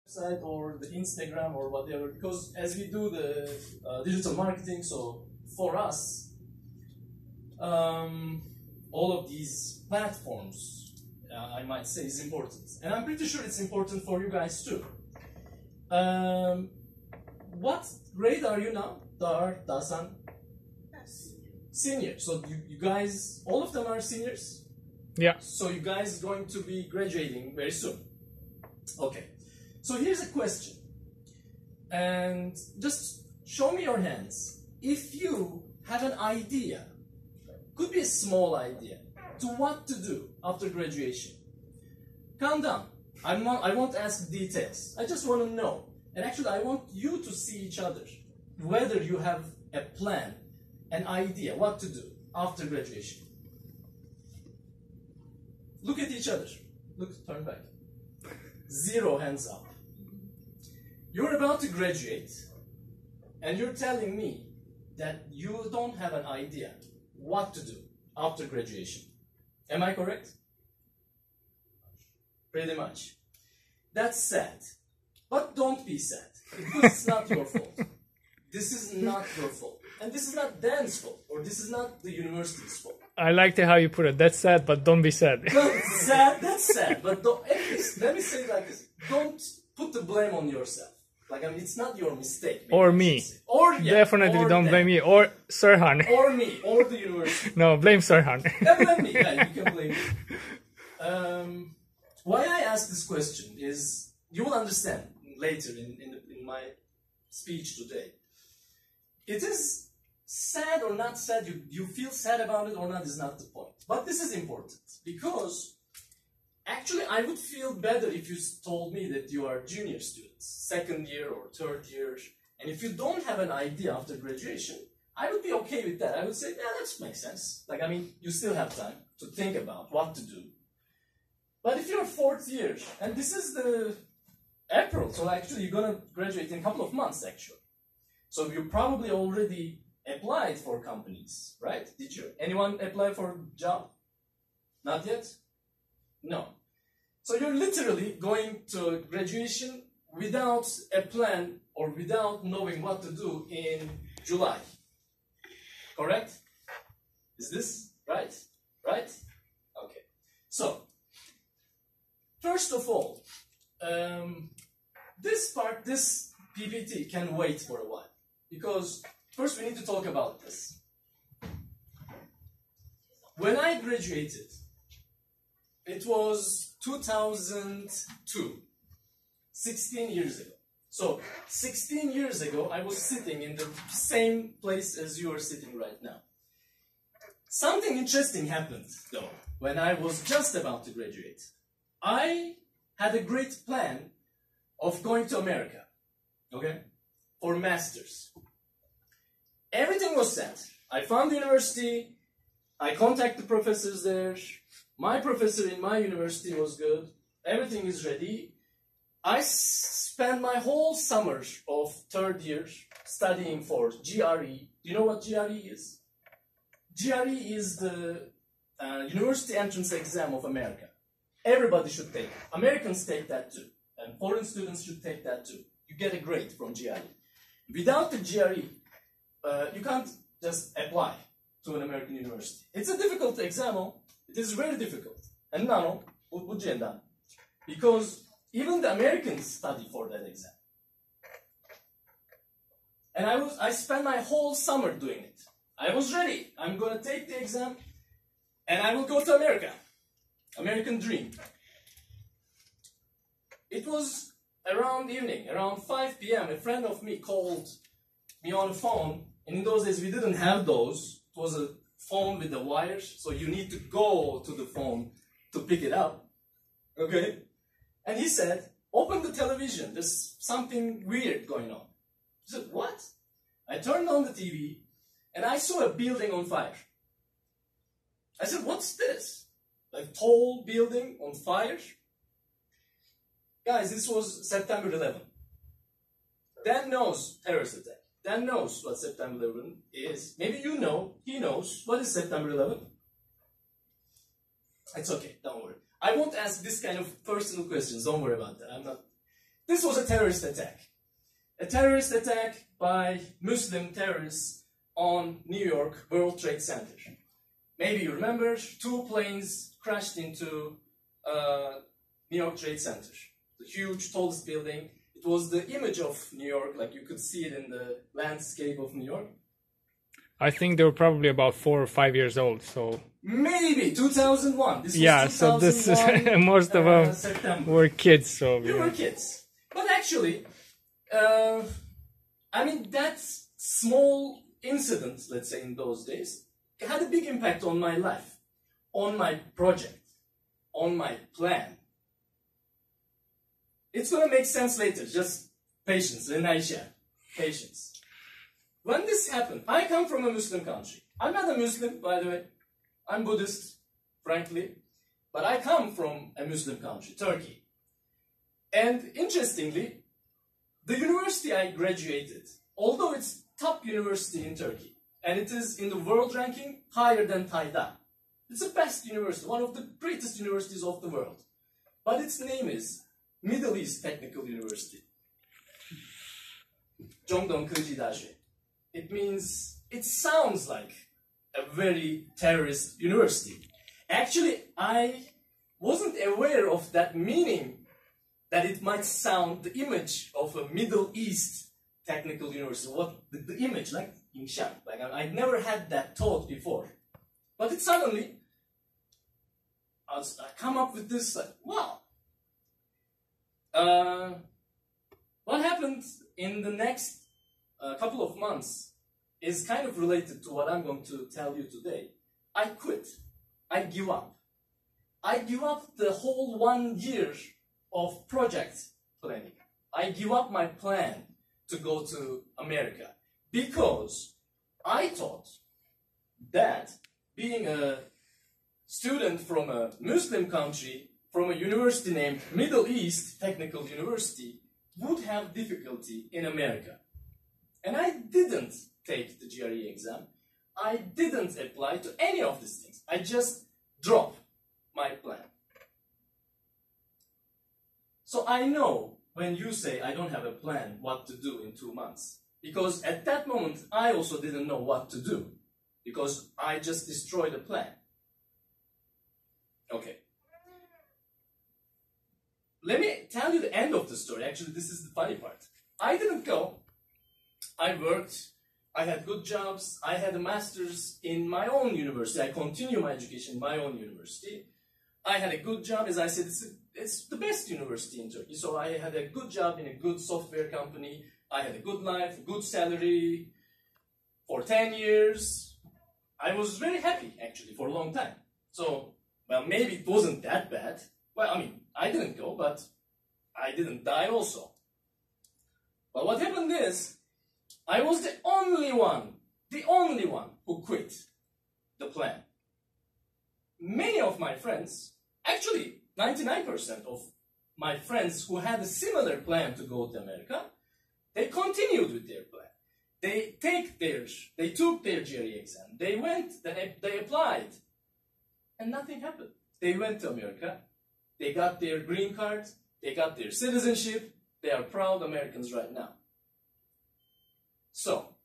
website or the Instagram or whatever, because as we do the digital marketing, so for us, all of these platforms, I might say, is important. And I'm pretty sure it's important for you guys too. What grade are you now? Dasan? Senior. So you guys, all of them are seniors? Yeah. So you guys going to be graduating very soon. Okay. So here's a question. And just show me your hands. If you have an idea, could be a small idea, to what to do after graduation, calm down. I won't ask details. I just want to know. And actually, I want you to see each other, whether you have a plan, an idea, what to do after graduation. Look at each other. Look, turn back. 0 hands up. You're about to graduate, and you're telling me that you don't have an idea what to do after graduation. Am I correct? Pretty much. That's sad. But don't be sad, because it's not your fault. This is not your fault. And this is not Dan's fault, or this is not the university's fault. I liked how you put it. That's sad, but don't be sad. No, sad, that's sad. But don't, at least, let me say it like this. Don't put the blame on yourself. Like, I mean, it's not your mistake. Or me. Or, yeah, definitely or don't blame me. Or Serhan. Or me. Or the university. No, blame Serhan. Yeah, blame me. Yeah, you can blame me. Why I ask this question is, you will understand later in my speech today. It is sad or not sad, you feel sad about it or not is not the point. But this is important, because actually I would feel better if you told me that you are junior students, 2nd year or 3rd year, and if you don't have an idea after graduation, I would be okay with that. I would say, yeah, that makes sense. Like, I mean, you still have time to think about what to do. But if you're 4th year, and this is the April, so actually you're gonna graduate in a couple of months actually. So you probably already applied for companies, right? Did you? Anyone apply for a job? Not yet? No. So you're literally going to graduation without a plan or without knowing what to do in July. Correct? Is this right? Right? Okay. So, first of all, this PPT can wait for a while. Because first we need to talk about this. When I graduated, it was 2002, 16 years ago. So 16 years ago, I was sitting in the same place as you are sitting right now. Something interesting happened though, when I was just about to graduate. I had a great plan of going to America, okay, for masters. Everything was set. I found the university, I contacted the professors there, my professor in my university was good, everything is ready. I spent my whole summer of 3rd year studying for GRE. Do you know what GRE is? GRE is the University Entrance Exam of America. Everybody should take it. Americans take that too. And foreign students should take that too. You get a grade from GRE. Without the GRE, you can't just apply to an American university. It's a difficult exam. It is very difficult. And now, because even the Americans study for that exam. And I spent my whole summer doing it. I was ready. I'm going to take the exam and I will go to America. American dream. It was around evening, around 5 p.m. A friend of me called me on the phone. And in those days, we didn't have those. It was a phone with the wires. So you need to go to the phone to pick it up. Okay? And he said, open the television. There's something weird going on. I said, what? I turned on the TV and I saw a building on fire. I said, what's this? A tall building on fire? Guys, this was September 11. Dan knows terrorist attack. Dan knows what September 11 is. Maybe you know, he knows. What is September 11? It's okay, don't worry. I won't ask this kind of personal questions, don't worry about that. This was a terrorist attack. A terrorist attack by Muslim terrorists on New York World Trade Center. Maybe you remember, 2 planes crashed into New York Trade Center. The huge, tallest building. It was the image of New York, like you could see it in the landscape of New York. I think they were probably about 4 or 5 years old, so... Maybe 2001. This was yeah, 2001, so this is most of them September. were kids, so... We yeah. were kids. But actually, I mean, that small incident, let's say in those days, had a big impact on my life, on my project, on my plan. It's gonna make sense later, just patience, patience. When this happened, I come from a Muslim country. I'm not a Muslim, by the way. I'm Buddhist, frankly. But I come from a Muslim country, Turkey. And interestingly, the university I graduated, although it's top university in Turkey, and it is in the world ranking higher than Tayda. It's the best university, one of the greatest universities of the world. But its name is Middle East Technical University. Jongdong Kıcıdaşı. It means, it sounds like a very terrorist university. Actually, I wasn't aware of that meaning, that it might sound the image of a Middle East Technical University. What the image, like inşaat, like I'd never had that thought before. But it suddenly, I come up with this, like, wow. What happened in the next couple of months is kind of related to what I'm going to tell you today. I quit. I give up. I give up the whole 1 year of project planning. I give up my plan to go to America because I thought that being a student from a Muslim country, from a university named Middle East Technical University, would have difficulty in America. And I didn't take the GRE exam. I didn't apply to any of these things. I just dropped my plan. So I know when you say I don't have a plan what to do in 2 months. Because at that moment, I also didn't know what to do. Because I just destroyed the plan. Okay. Let me tell you the end of the story. Actually, this is the funny part. I didn't go. I worked. I had good jobs. I had a master's in my own university. I continue my education in my own university. I had a good job. As I said, it's the best university in Turkey. So I had a good job in a good software company. I had a good life, good salary for 10 years. I was very happy, actually, for a long time. So, well, maybe it wasn't that bad. Well, I mean, I didn't go, but I didn't die also. But what happened is, I was the only one who quit the plan. Many of my friends, actually 99% of my friends who had a similar plan to go to America, they continued with their plan. They took their GRE exam. They went, they applied, and nothing happened. They went to America. They got their green card. They got their citizenship. They are proud Americans right now. So,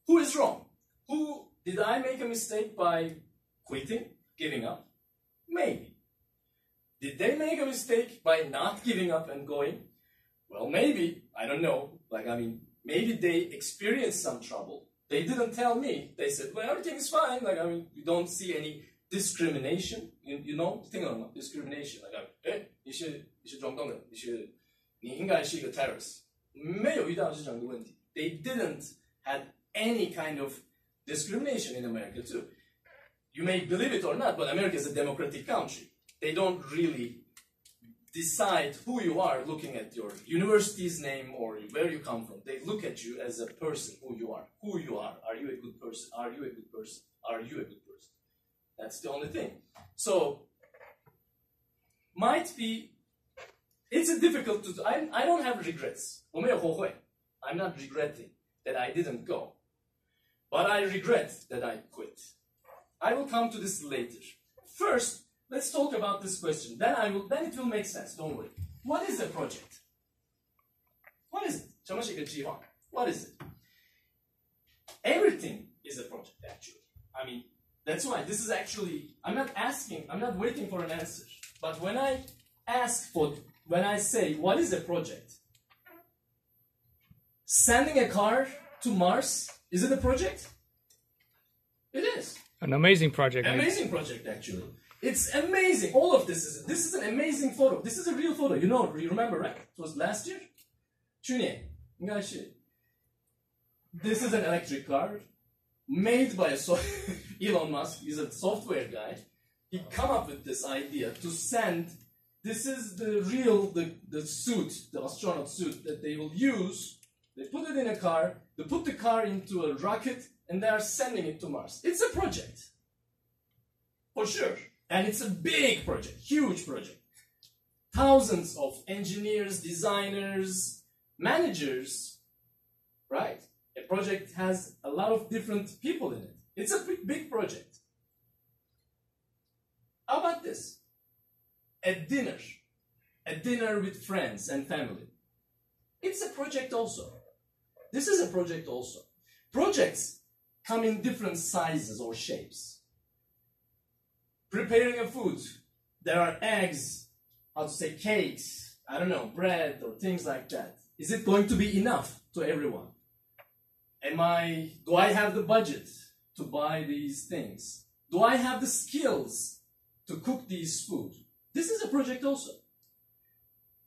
who is wrong? Did I make a mistake by quitting, giving up? Maybe. Did they make a mistake by not giving up and going? Well, maybe. I don't know. Maybe they experienced some trouble. They didn't tell me. They said, well, everything's fine. You don't see any discrimination. You know, think of discrimination.你应该是一个 terrorist. 没有遇到这种的问题. They didn't have any kind of discrimination in America too. You may believe it or not, but America is a democratic country. They don't really decide who you are looking at your university's name or where you come from. They look at you as a person, who you are. Who you are. Are you a good person? Are you a good person? Are you a good person? That's the only thing. So, might be, it's a difficult to do. I don't have regrets. 我没有后悔. I'm not regretting that I didn't go. But I regret that I quit. I will come to this later. First, let's talk about this question. Then it will make sense, don't worry. What is a project? çamaşır yıkama. What is it? Everything is a project, actually. I mean, that's why this is actually, I'm not waiting for an answer. But when I say, what is a project? Sending a car to Mars, is it a project? It is. An amazing project. Amazing project, actually. It's amazing. All of this is an amazing photo. This is a real photo. You remember, right? It was last year. This is an electric car made by Elon Musk. He's a software guy. He come up with this idea to send. This is the suit, the astronaut suit that they will use. They put it in a car. They put the car into a rocket, and they are sending it to Mars. It's a project, for sure. And it's a big project, huge project. Thousands of engineers, designers, managers, right? A project has a lot of different people in it. It's a big project. How about this? A dinner with friends and family. It's a project also. This is a project also. Projects come in different sizes or shapes. Preparing a food, there are eggs, cakes, I don't know, bread or things like that. Is it going to be enough to everyone? Do I have the budget to buy these things? Do I have the skills to cook these food? This is a project also.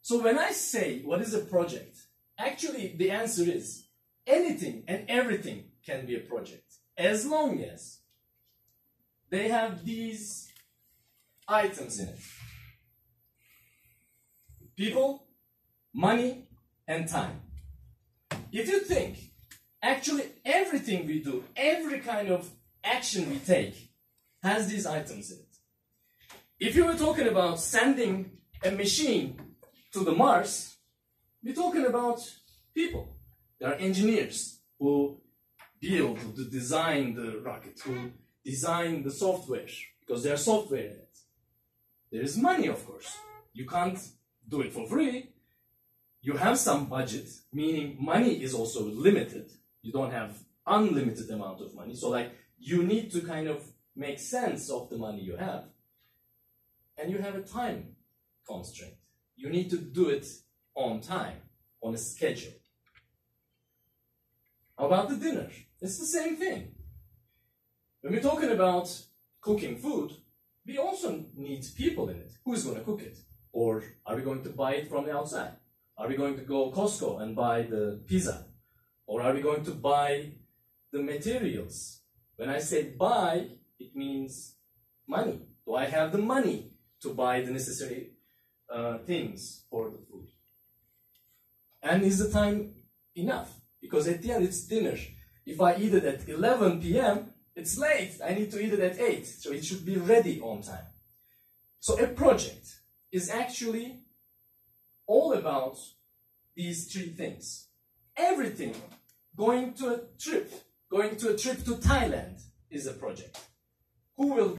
So when I say what is a project, actually the answer is anything and everything can be a project as long as they have these items in it. People, money, and time. If you think, actually everything we do, every kind of action we take has these items in it. If you were talking about sending a machine to the Mars, we're talking about people. There are engineers who build, who design the rocket, who design the software, because there's software in it. There is money, of course. You can't do it for free. You have some budget, meaning money is also limited. You don't have unlimited amount of money. So you need to kind of make sense of the money you have. And you have a time constraint. You need to do it on time, on a schedule. How about the dinner? It's the same thing. When we're talking about cooking food, we also need people in it. Who is going to cook it? Or are we going to buy it from the outside? Are we going to go Costco and buy the pizza? Or are we going to buy the materials? When I say buy, it means money. Do I have the money to buy the necessary things for the food? And is the time enough? Because at the end it's dinner. If I eat it at 11 p.m., it's late. I need to eat it at 8. So it should be ready on time. So a project is actually all about these three things. Everything. Going to a trip to Thailand is a project. Who will